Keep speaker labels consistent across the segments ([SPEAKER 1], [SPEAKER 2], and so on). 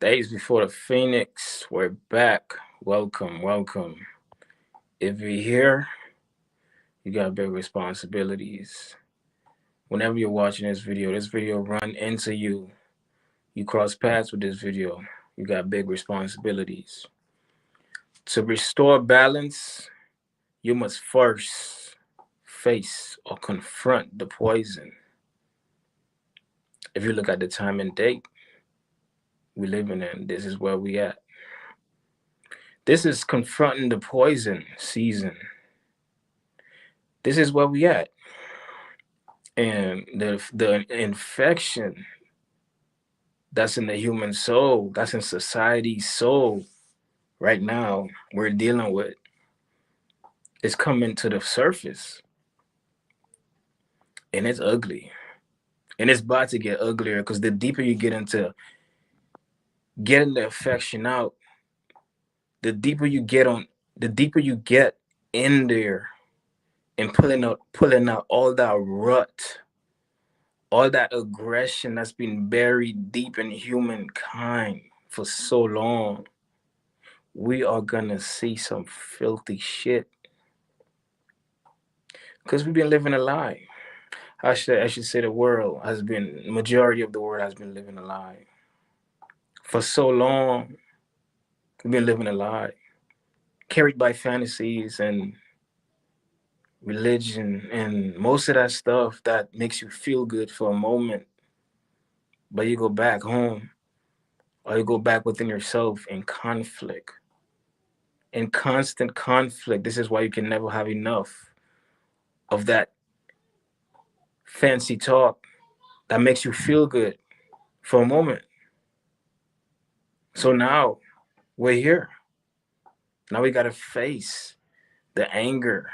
[SPEAKER 1] Days before the Phoenix, we're back. Welcome, welcome. If you're here, you got big responsibilities. Whenever you're watching this video run into you. You cross paths with this video. You got big responsibilities. To restore balance, you must first face or confront the poison. If you look at the time and date we living in, this is where we at. This is confronting the poison season. This is where we at. And the infection that's in the human soul, that's in society's soul right now, we're dealing with, is coming to the surface. And it's ugly. And it's about to get uglier because the deeper you get into getting the affection out, the deeper you get on, the deeper you get in there and pulling out all that rut, all that aggression that's been buried deep in humankind for so long, we are gonna see some filthy shit. Because we've been living a lie. I should say the world has been, majority of the world has been living a lie. For so long, we've been living a lie. Carried by fantasies and religion and most of that stuff that makes you feel good for a moment. But you go back home or you go back within yourself in conflict, in constant conflict. This is why you can never have enough of that fancy talk that makes you feel good for a moment. So now we're here. Now we got to face the anger.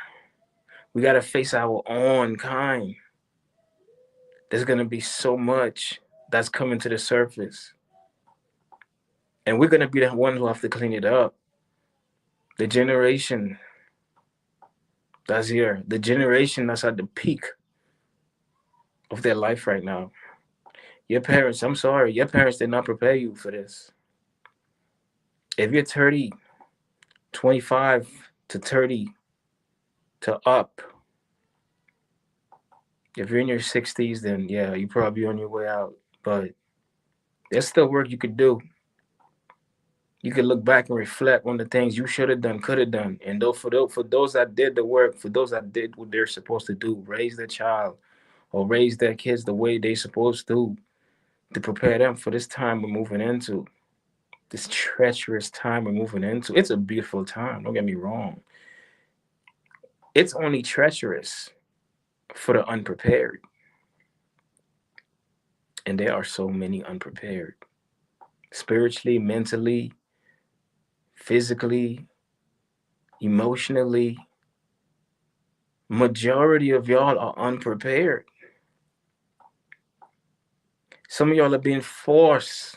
[SPEAKER 1] We got to face our own kind. There's going to be so much that's coming to the surface. And we're going to be the ones who have to clean it up. The generation that's here, the generation that's at the peak of their life right now. Your parents, I'm sorry, your parents did not prepare you for this. If you're 30, 25 to 30 to up, if you're in your 60s, then yeah, you're probably on your way out. But there's still work you could do. You could look back and reflect on the things you should have done, could have done. And though for those that did the work, for those that did what they're supposed to do, raise their child or raise their kids the way they're supposed to prepare them for this time we're moving into, this treacherous time we're moving into. It's a beautiful time, don't get me wrong. It's only treacherous for the unprepared. And there are so many unprepared. Spiritually, mentally, physically, emotionally. Majority of y'all are unprepared. Some of y'all are being forced.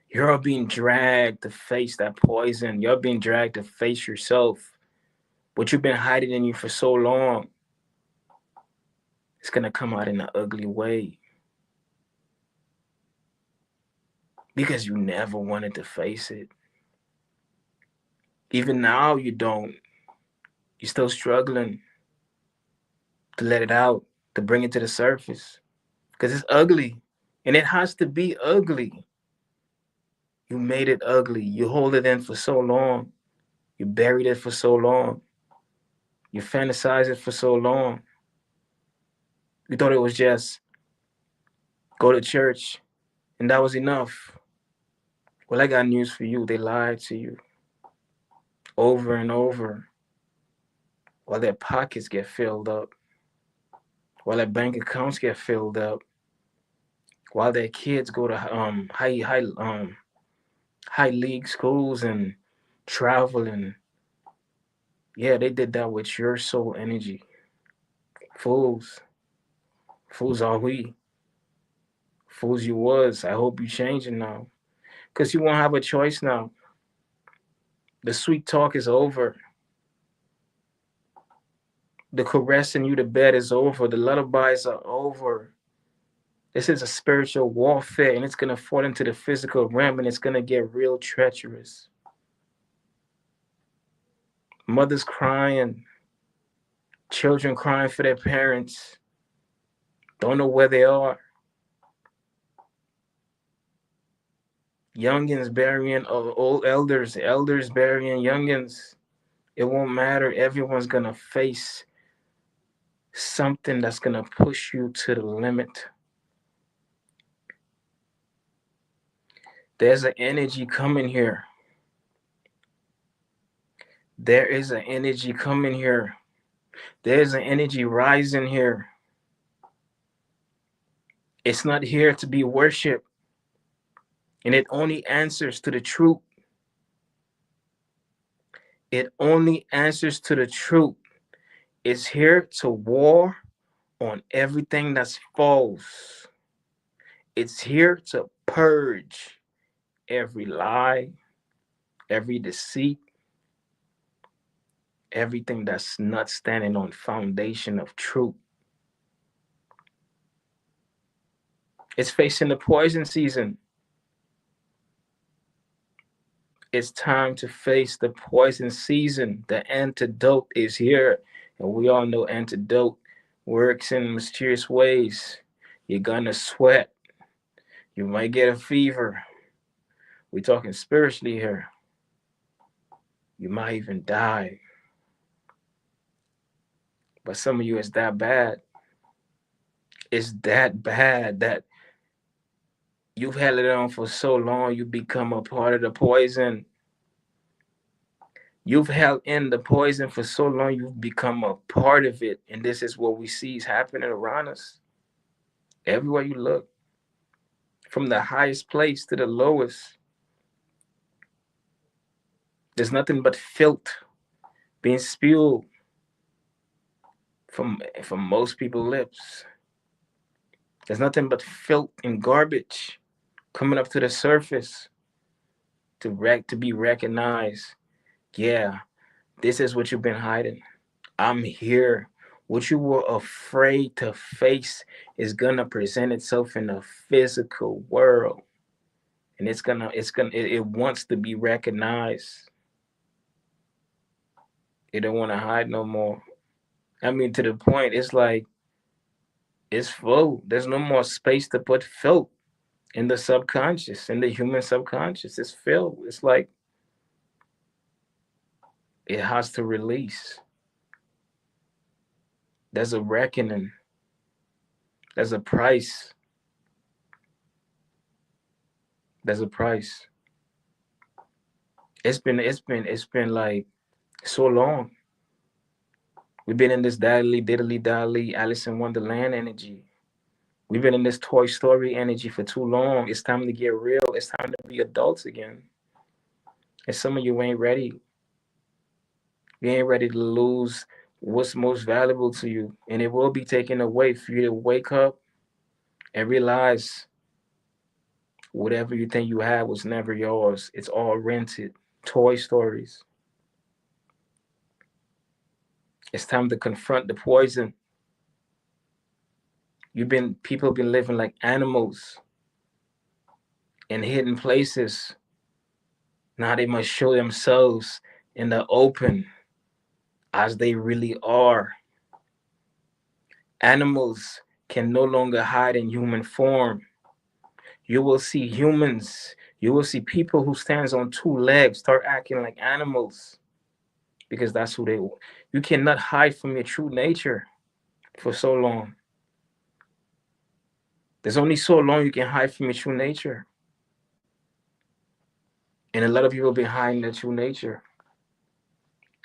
[SPEAKER 1] You're being dragged to face that poison. You're being dragged to face yourself. What you've been hiding in you for so long, it's going to come out in an ugly way. Because you never wanted to face it. Even now, you don't. You're still struggling to let it out, to bring it to the surface. Because it's ugly. And it has to be ugly. You made it ugly. You hold it in for so long. You buried it for so long. You fantasized it for so long. You thought it was just go to church and that was enough. Well, I got news for you. They lied to you over and over while their pockets get filled up, while their bank accounts get filled up, while their kids go to high league schools and travel, and yeah, they did that with your soul energy. Fools. Fools are we. Fools you was. I hope you changing now. Because you won't have a choice now. The sweet talk is over. The caressing you to bed is over. The lullabies are over. This is a spiritual warfare, and it's going to fall into the physical realm, and it's going to get real treacherous. Mothers crying, children crying for their parents, don't know where they are. Youngins burying old elders, elders burying youngins. It won't matter. Everyone's going to face something that's going to push you to the limit. There's an energy coming here. There is an energy coming here. There's an energy rising here. It's not here to be worshiped, and it only answers to the truth. It only answers to the truth. It's here to war on everything that's false. It's here to purge every lie, every deceit, everything that's not standing on foundation of truth. It's facing the poison season. It's time to face the poison season. The antidote is here. And we all know antidote works in mysterious ways. You're gonna sweat. You might get a fever. We're talking spiritually here. You might even die. But some of you, it's that bad. It's that bad that you've held it on for so long, you become a part of the poison. You've held in the poison for so long, you've become a part of it. And this is what we see is happening around us. Everywhere you look, from the highest place to the lowest, there's nothing but filth being spewed from most people's lips. There's nothing but filth and garbage coming up to the surface to be recognized. Yeah, this is what you've been hiding. I'm here. What you were afraid to face is gonna present itself in the physical world. And it wants to be recognized. It don't want to hide no more. I mean, to the point, it's like it's full. There's no more space to put filth in the subconscious, in the human subconscious. It's filled. It's like it has to release. There's a reckoning. There's a price. There's a price. It's been like so long. We've been in this daddly diddly dally Alice in Wonderland energy. We've been in this Toy Story energy for too long. It's time to get real. It's time to be adults again. And some of you ain't ready. You ain't ready to lose what's most valuable to you. And it will be taken away for you to wake up and realize whatever you think you had was never yours. It's all rented. Toy Stories. It's time to confront the poison. People have been living like animals in hidden places. Now they must show themselves in the open as they really are. Animals can no longer hide in human form. You will see humans, you will see people who stands on two legs start acting like animals because that's who they are. You cannot hide from your true nature for so long. There's only so long you can hide from your true nature. And a lot of people have been hiding their true nature.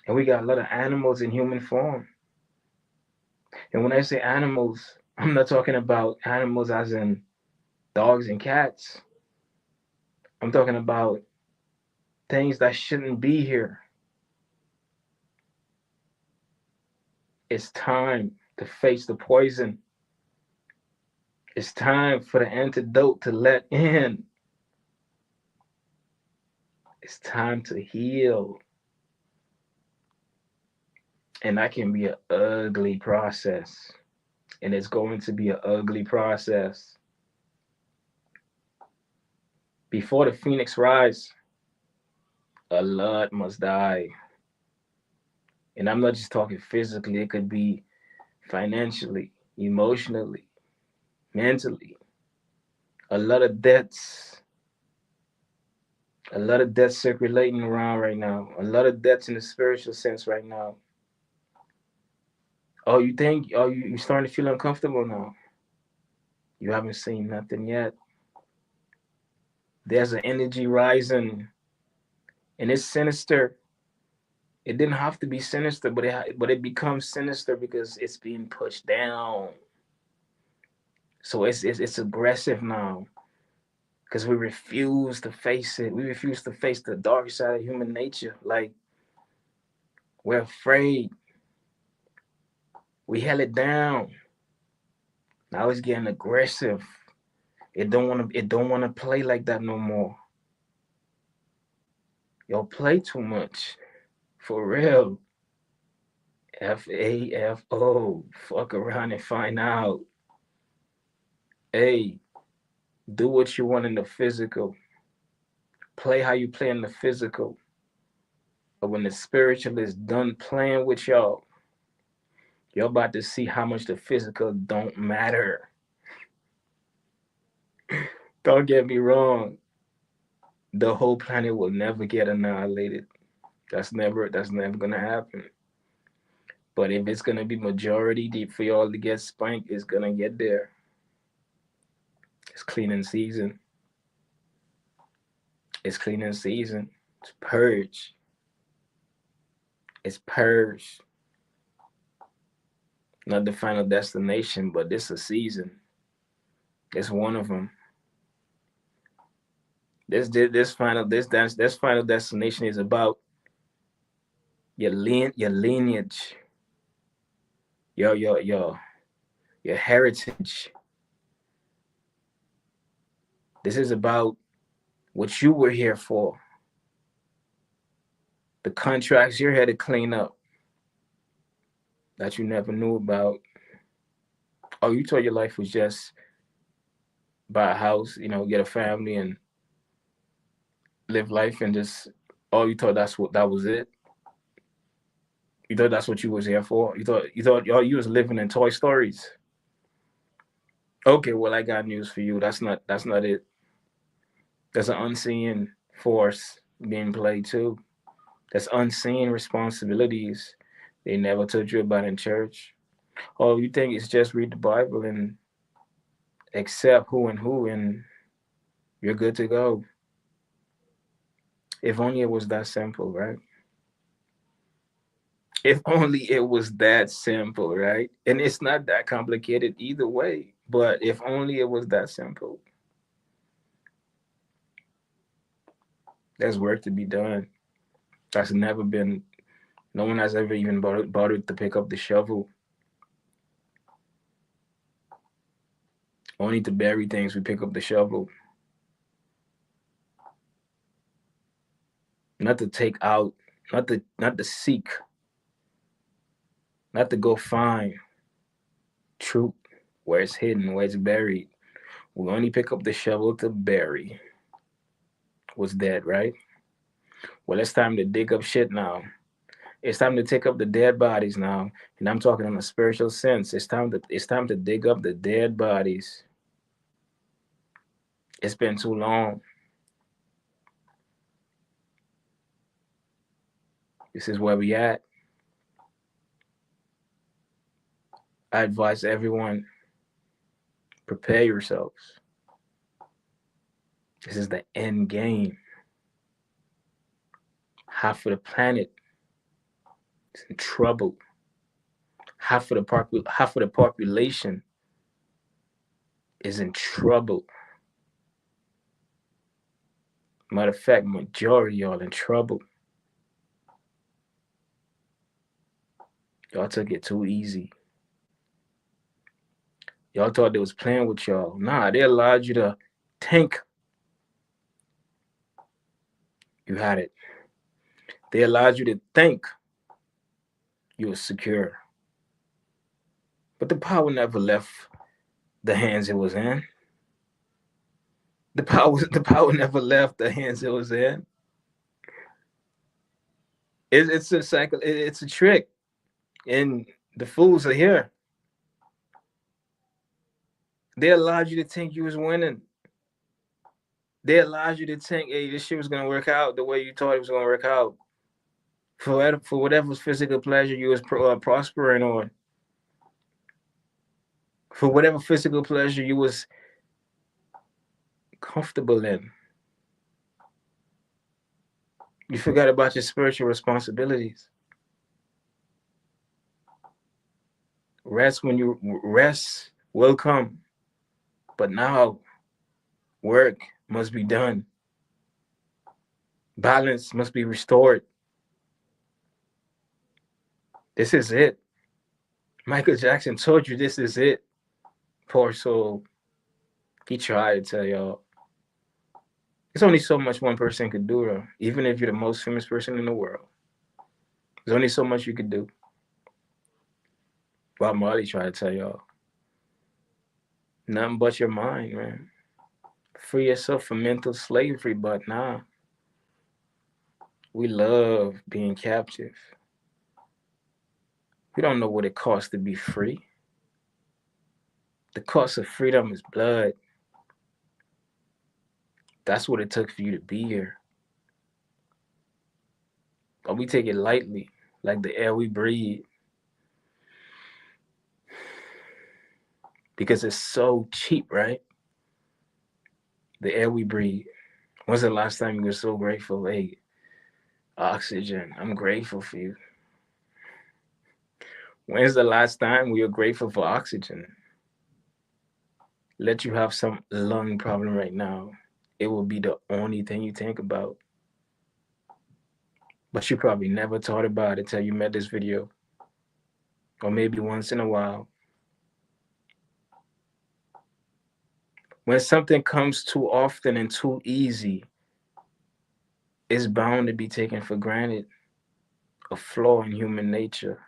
[SPEAKER 1] And we got a lot of animals in human form. And when I say animals, I'm not talking about animals as in dogs and cats. I'm talking about things that shouldn't be here. It's time to face the poison. It's time for the antidote to let in. It's time to heal. And that can be an ugly process. And it's going to be an ugly process. Before the phoenix rise, a lot must die. And I'm not just talking physically, it could be financially, emotionally, mentally. A lot of debts, a lot of debts circulating around right now, a lot of debts in the spiritual sense right now. Oh, you starting to feel uncomfortable now? You haven't seen nothing yet. There's an energy rising, and it's sinister. It didn't have to be sinister, but it becomes sinister because it's being pushed down. So it's aggressive now because we refuse to face it. We refuse to face the dark side of human nature. Like we're afraid. We held it down. Now it's getting aggressive. It don't want to play like that no more. Y'all play too much. For real. FAFO. Fuck around and find out. Hey, do what you want in the physical. Play how you play in the physical. But when the spiritual is done playing with y'all, you're about to see how much the physical don't matter. Don't get me wrong. The whole planet will never get annihilated. That's never gonna happen. But if it's gonna be majority deep for y'all to get spanked, it's gonna get there. It's cleaning season. It's cleaning season. It's purge. It's purge. Not the final destination, but this is a season. It's one of them. This final destination is about your lineage, your heritage. This is about what you were here for. The contracts you're here to clean up that you never knew about. Oh, you thought your life was just buy a house, get a family and live life and just oh, you thought that was it? You thought that's what you was here for? You thought oh, you was living in Toy Stories. Okay, well I got news for you. That's not it. There's an unseen force being played too. There's unseen responsibilities they never told you about in church. Oh, you think it's just read the Bible and accept who and who and you're good to go. If only it was that simple, right? If only it was that simple, right? And it's not that complicated either way. But if only it was that simple. There's work to be done. That's never been. No one has ever even bothered to pick up the shovel. Only to bury things we pick up the shovel. Not to take out, not to seek, not to go find truth where it's hidden, where it's buried. We only pick up the shovel to bury what's dead, right? Well, it's time to dig up shit now. It's time to take up the dead bodies now, and I'm talking in a spiritual sense. It's time to dig up the dead bodies. It's been too long. This is where we at. I advise everyone, prepare yourselves. This is the end game. Half of the planet is in trouble. Half of the population is in trouble. Matter of fact, majority y'all in trouble. Y'all took it too easy. Y'all thought they was playing with y'all. Nah, they allowed you to think you had it. They allowed you to think you were secure. But the power never left the hands it was in. The power never left the hands it was in. It's a cycle. It's a trick, and the fools are here. They allowed you to think you was winning. They allowed you to think, hey, this shit was gonna work out the way you thought it was gonna work out. For whatever physical pleasure you was prospering on, for whatever physical pleasure you was comfortable in, you forgot about your spiritual responsibilities. Rest will come, but now work must be done. Balance must be restored. This is it. Michael Jackson told you this is it. Poor soul. He tried to tell y'all. There's only so much one person could do, though. Even if you're the most famous person in the world, there's only so much you could do. Bob Marley tried to tell y'all. Nothing but your mind, man. Free yourself from mental slavery, but nah. We love being captive. We don't know what it costs to be free. The cost of freedom is blood. That's what it took for you to be here. But we take it lightly, like the air we breathe, because it's so cheap, right? The air we breathe. When's the last time you were so grateful? Hey, oxygen, I'm grateful for you. When's the last time we were grateful for oxygen? Let you have some lung problem right now. It will be the only thing you think about. But you probably never thought about it till you met this video. Or maybe once in a while. When something comes too often and too easy, it's bound to be taken for granted. A flaw in human nature.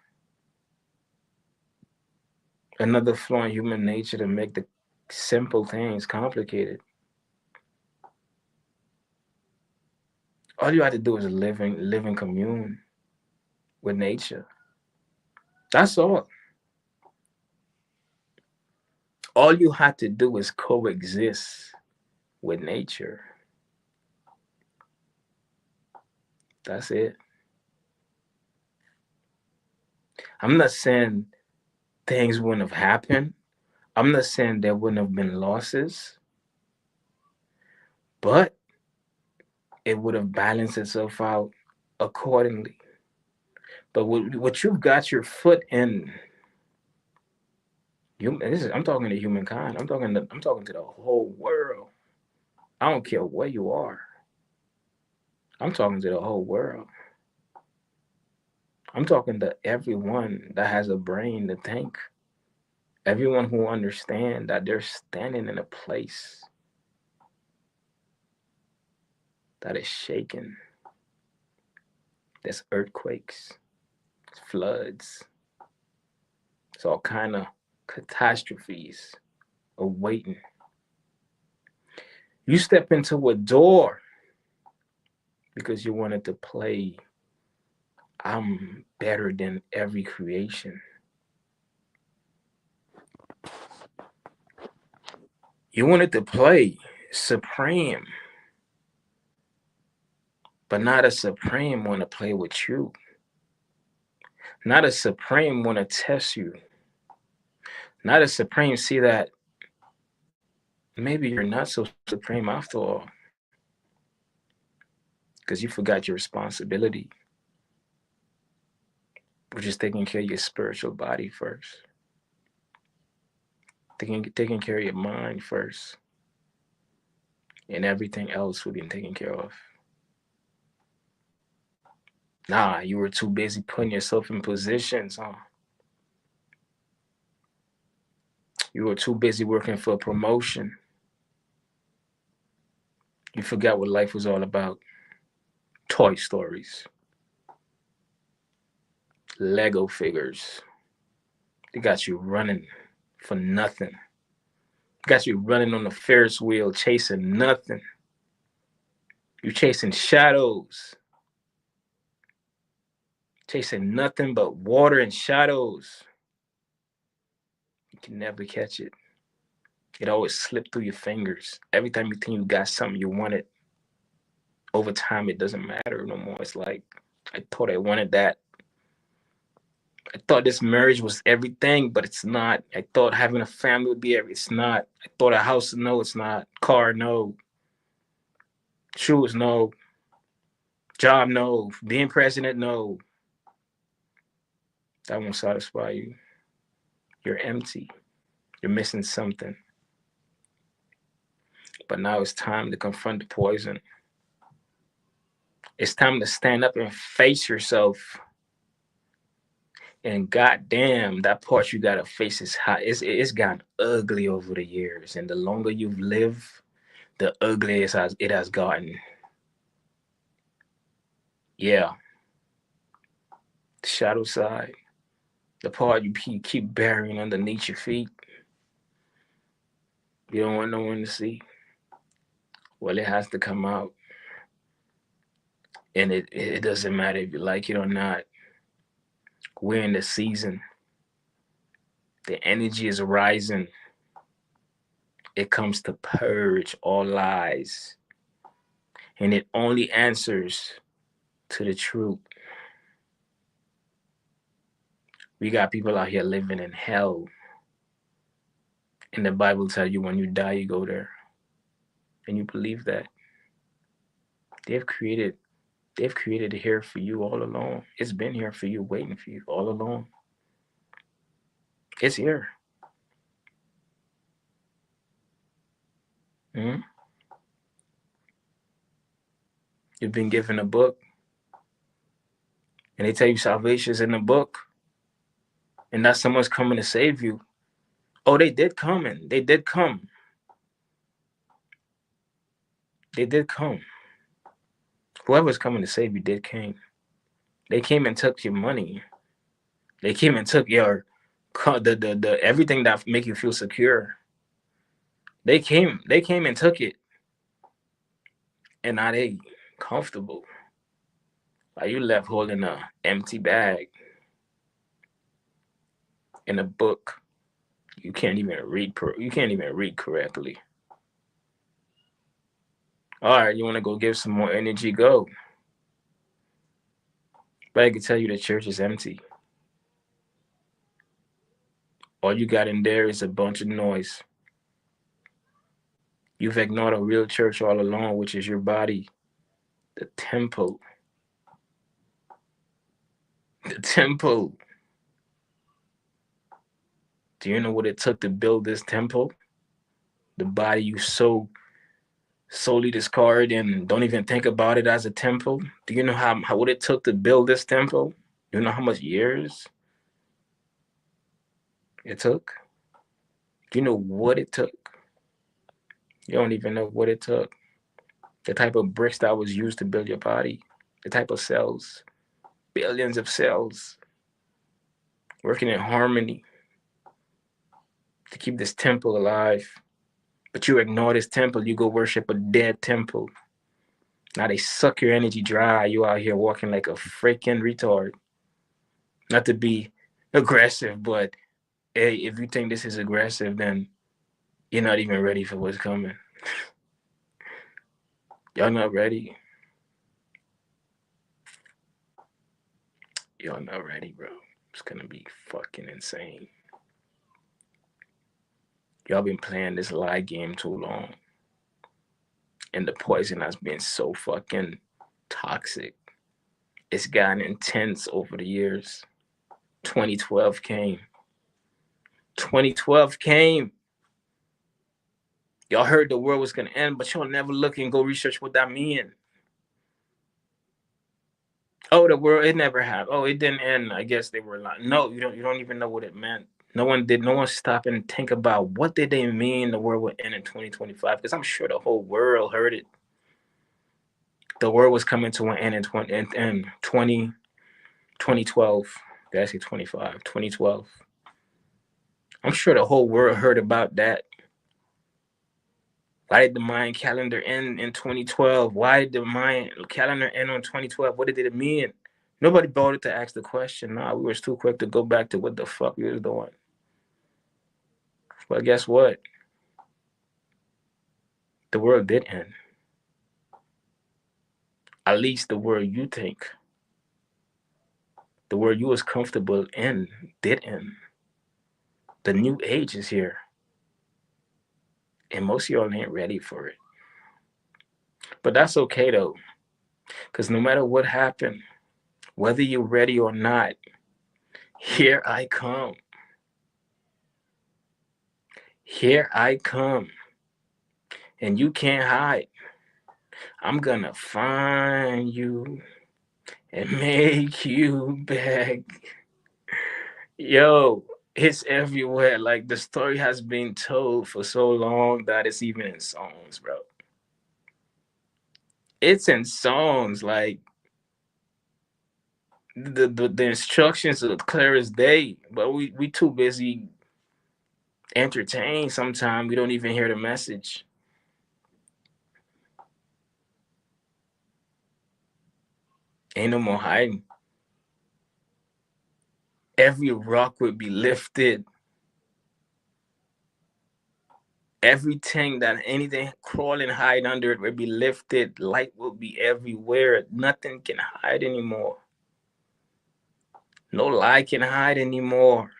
[SPEAKER 1] Another flaw in human nature to make the simple things complicated. All you have to do is live in commune with nature. That's all. All you have to do is coexist with nature. That's it. I'm not saying things wouldn't have happened. I'm not saying there wouldn't have been losses, but it would have balanced itself out accordingly. But what you've got your foot in, I'm talking to humankind. I'm talking to the whole world. I don't care where you are. I'm talking to the whole world. I'm talking to everyone that has a brain to think. Everyone who understands that they're standing in a place that is shaken. There's earthquakes, floods, it's all kind of catastrophes awaiting. You step into a door because you wanted to play I'm better than every creation. You wanted to play supreme, but not a supreme want to play with you. Not a supreme want to test you. Not a supreme see that maybe you're not so supreme after all. Because you forgot your responsibility, which is taking care of your spiritual body first. Taking care of your mind first. And everything else will be taken care of. Nah, you were too busy putting yourself in positions, huh? You were too busy working for a promotion. You forgot what life was all about. Toy stories, Lego figures. They got you running for nothing. Got you running on the Ferris wheel, chasing nothing. You're chasing shadows, chasing nothing but water and shadows. You can never catch it. It always slipped through your fingers. Every time you think you got something you wanted, over time it doesn't matter no more. It's like, I thought I wanted that. I thought this marriage was everything, but it's not. I thought having a family would be everything. It's not. I thought a house, no, it's not. Car, no. Shoes, no. Job, no. Being president, no. That won't satisfy you. You're empty. You're missing something. But now it's time to confront the poison. It's time to stand up and face yourself. And goddamn, that part you gotta face is hot. It's gotten ugly over the years, and the longer you've lived, the uglier it has gotten. Yeah, the shadow side, the part you keep burying underneath your feet. You don't want no one to see. Well, it has to come out, and it doesn't matter if you like it or not. We're in the season. The energy is rising. It comes to purge all lies, and it only answers to the truth. We got people out here living in hell, and the Bible tells you when you die, you go there, and you believe that they've created they've created it here for you all along. It's been here for you, waiting for you all along. It's here. Mhm. You've been given a book, and they tell you salvation's in the book, and that someone's coming to save you. Oh, they did come, and they did come. They did come. Whoever's coming to save you did came. They came and took your money. They came and took your the everything that make you feel secure. They came and took it, and now they comfortable. Like you left holding a empty bag in a book. You can't even read. You can't even read correctly. All right, you want to go give some more energy? Go. But I can tell you the church is empty. All you got in there is a bunch of noise. You've ignored a real church all along, which is your body, the temple. The temple. Do you know what it took to build this temple? The body you so solely discard and don't even think about it as a temple. Do you know how what it took to build this temple? Do you know how much years it took? Do you know what it took? You don't even know what it took. The type of bricks that was used to build your body, the type of cells, billions of cells working in harmony to keep this temple alive. But you ignore this temple, you go worship a dead temple. Now they suck your energy dry. You out here walking like a freaking retard. Not to be aggressive, but hey, if you think this is aggressive, then you're not even ready for what's coming. Y'all not ready. Y'all not ready, bro. It's gonna be fucking insane. Y'all been playing this lie game too long. And the poison has been so fucking toxic. It's gotten intense over the years. 2012 came. 2012 came. Y'all heard the world was gonna end, but y'all never look and go research what that mean. Oh, the world, it never happened. Oh, it didn't end. I guess they were like, no, you don't even know what it meant. No one did. No one stopped and think about what did they mean the world would end in 2025. Because I'm sure the whole world heard it. The world was coming to an end in 2012. Did I say 25? 2012. I'm sure the whole world heard about that. Why did the Mayan calendar end in 2012? Why did the Mayan calendar end on 2012? What did it mean? Nobody bothered to ask the question. Nah, we were too quick to go back to what the fuck we was doing. But guess what? The world did end. At least the world you think, the world you was comfortable in, did end. The new age is here. And most of y'all ain't ready for it. But that's okay though. Because no matter what happened, whether you're ready or not, here I come. Here I come. And you can't hide. I'm gonna find you and make you beg. Yo, it's everywhere. Like the story has been told for so long that it's even in songs, bro. It's in songs. Like the instructions are clear as day, but we too busy entertained. Sometimes we don't even hear the message. Ain't no more hiding. Every rock would be lifted. Everything that anything crawling hide under it will be lifted. Light will be everywhere. Nothing can hide anymore. No lie can hide anymore.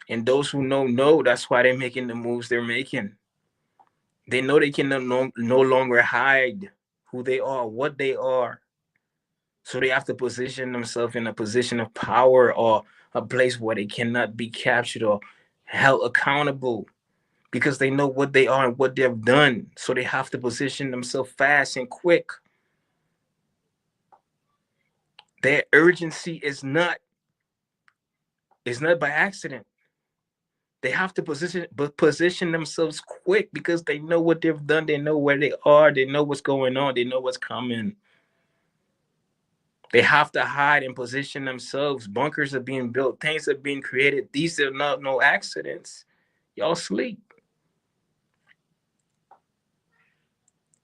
[SPEAKER 1] And those who know, that's why they're making the moves they're making. They know they can no longer hide who they are, what they are. So they have to position themselves in a position of power or a place where they cannot be captured or held accountable because they know what they are and what they've done. So they have to position themselves fast and quick. Their urgency is not by accident. They have to position themselves quick because they know what they've done. They know where they are. They know what's going on. They know what's coming. They have to hide and position themselves. Bunkers are being built. Things are being created. These are not no accidents. Y'all sleep.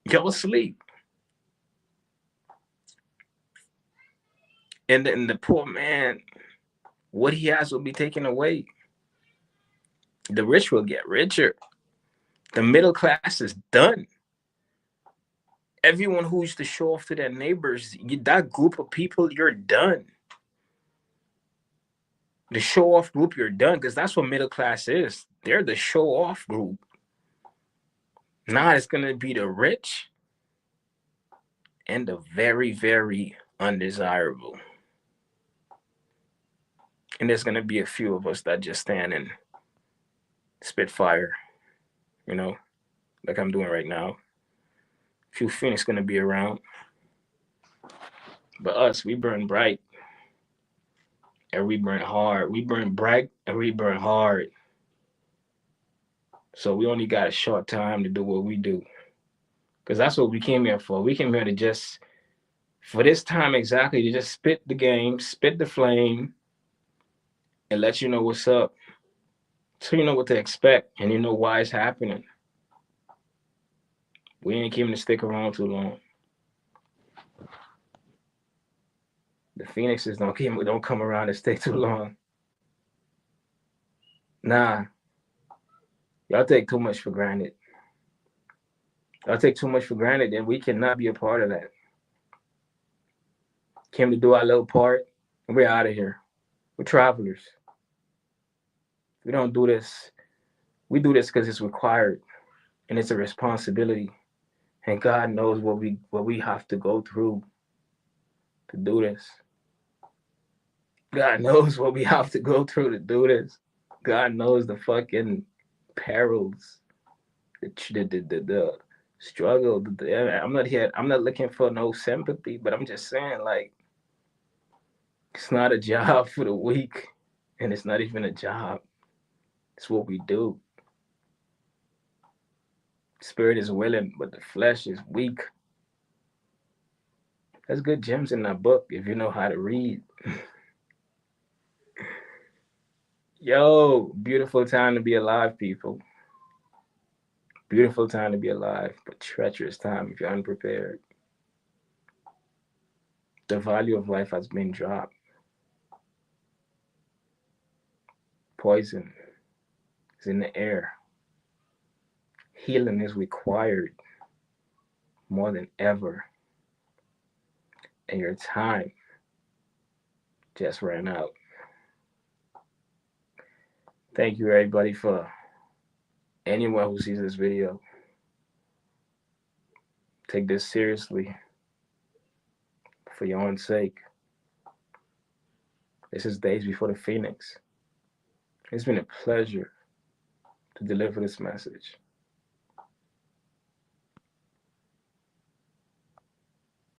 [SPEAKER 1] Y'all sleep. And the poor man, what he has will be taken away. The rich will get richer. The middle class is done. Everyone who used to show off to their neighbors, that group of people, you're done. The show off group, you're done, because that's what middle class is. They're the show off group. Now it's going to be the rich and the very, very undesirable. And there's going to be a few of us that just stand and spit fire, like I'm doing right now. A few Phoenix going to be around. But us, we burn bright. And we burn hard. We burn bright and we burn hard. So we only got a short time to do what we do. Because that's what we came here for. We came here to just, for this time exactly, to just spit the game, spit the flame, and let you know what's up. So you know what to expect and you know why it's happening. We ain't came to stick around too long. The Phoenixes don't come around and stay too long. Nah. Y'all take too much for granted. Y'all take too much for granted and we cannot be a part of that. Came to do our little part and we're out of here. We're travelers. We don't do this. We do this because it's required and it's a responsibility. And God knows what we have to go through to do this. God knows what we have to go through to do this. God knows the fucking perils, the struggle. I'm not here. I'm not looking for no sympathy, but I'm just saying, like, it's not a job for the weak, and it's not even a job. It's what we do. Spirit is willing, but the flesh is weak. There's good gems in that book if you know how to read. Yo, beautiful time to be alive, people. Beautiful time to be alive, but treacherous time if you're unprepared. The value of life has been dropped. Poison is in the air. Healing is required more than ever. And your time just ran out. Thank you, everybody, for anyone who sees this video. Take this seriously for your own sake. This is Days Before the Phoenix. It's been a pleasure to deliver this message.